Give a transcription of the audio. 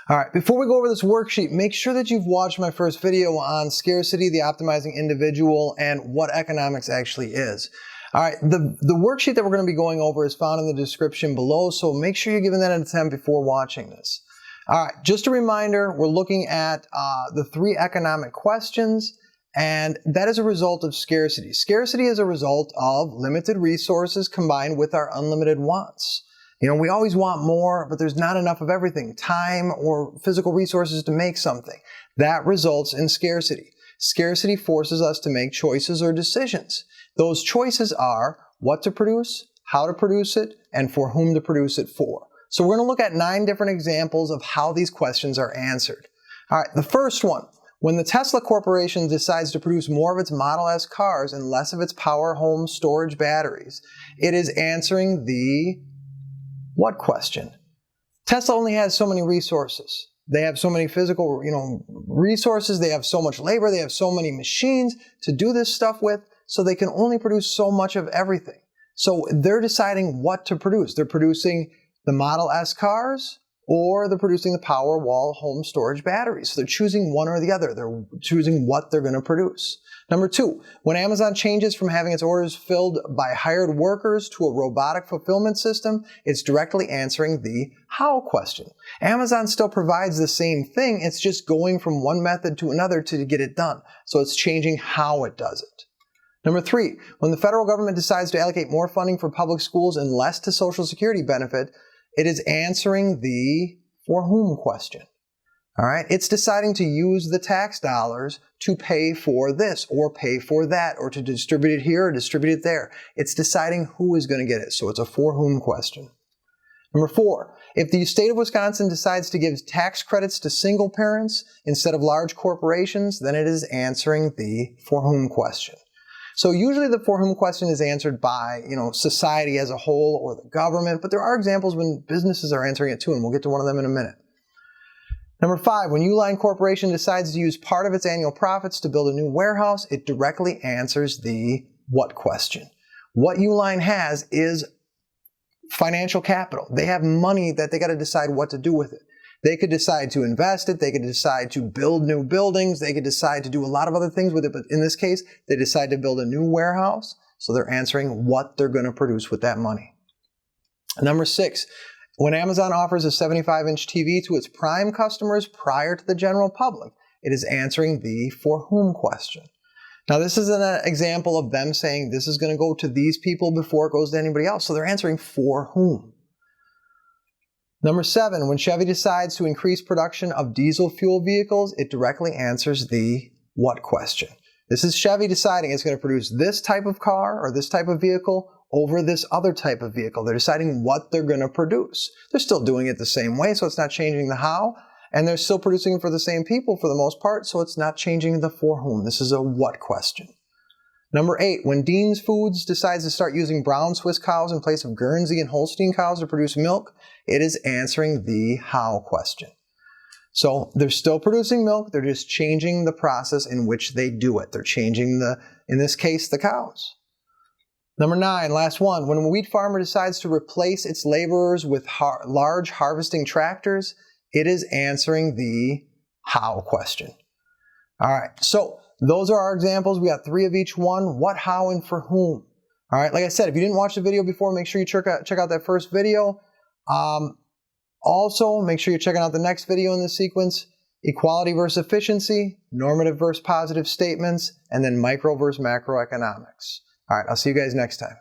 All right, before we go over this worksheet, make sure that you've watched my first video on scarcity, the optimizing individual, and what economics actually is. All right, the worksheet that we're going to be going over is found in the description below, so make sure you're giving that an attempt before watching this. All right, just a reminder, we're looking at the 3 economic questions, and that is a result of scarcity. Scarcity is a result of limited resources combined with our unlimited wants. You know, we always want more, but there's not enough of everything, time or physical resources to make something. That results in scarcity. Scarcity forces us to make choices or decisions. Those choices are what to produce, how to produce it, and for whom to produce it for. So we're going to look at 9 different examples of how these questions are answered. All right, the first one, when the Tesla Corporation decides to produce more of its Model S cars and less of its power home storage batteries, it is answering the what question? Tesla only has so many resources. They have so many physical, resources. They have so much labor. They have so many machines to do this stuff with, so they can only produce so much of everything. So they're deciding what to produce. They're producing the Model S cars, or they're producing the Powerwall home storage batteries. So they're choosing one or the other. They're choosing what they're going to produce. Number 2, when Amazon changes from having its orders filled by hired workers to a robotic fulfillment system, it's directly answering the how question. Amazon still provides the same thing, it's just going from one method to another to get it done. So it's changing how it does it. Number 3, when the federal government decides to allocate more funding for public schools and less to Social Security benefit, it is answering the for whom question. All right, it's deciding to use the tax dollars to pay for this or pay for that, or to distribute it here or distribute it there. It's deciding who is going to get it, so it's a for whom question. Number 4, if the state of Wisconsin decides to give tax credits to single parents instead of large corporations, then it is answering the for whom question. So usually the for whom question is answered by, society as a whole or the government, but there are examples when businesses are answering it too, and we'll get to one of them in a minute. Number 5, when Uline Corporation decides to use part of its annual profits to build a new warehouse, it directly answers the what question. What Uline has is financial capital. They have money that they got to decide what to do with it. They could decide to invest it, they could decide to build new buildings, they could decide to do a lot of other things with it, but in this case, they decide to build a new warehouse, so they're answering what they're going to produce with that money. Number 6, when Amazon offers a 75-inch TV to its Prime customers prior to the general public, it is answering the for whom question. Now this is an example of them saying this is going to go to these people before it goes to anybody else, so they're answering for whom. Number 7, when Chevy decides to increase production of diesel fuel vehicles, it directly answers the what question. This is Chevy deciding it's going to produce this type of car or this type of vehicle over this other type of vehicle. They're deciding what they're going to produce. They're still doing it the same way, so it's not changing the how, and they're still producing it for the same people for the most part, so it's not changing the for whom. This is a what question. Number 8, when Dean's Foods decides to start using brown Swiss cows in place of Guernsey and Holstein cows to produce milk, it is answering the how question. So they're still producing milk, they're just changing the process in which they do it. They're changing in this case, the cows. Number 9, last one, when a wheat farmer decides to replace its laborers with large harvesting tractors, it is answering the how question. All right, so those are our examples. We got 3 of each one, what, how, and for whom. All right, like I said, if you didn't watch the video before, make sure you check out that first video. Also, make sure you're checking out the next video in this sequence, equality versus efficiency, normative versus positive statements, and then micro versus macroeconomics. All right, I'll see you guys next time.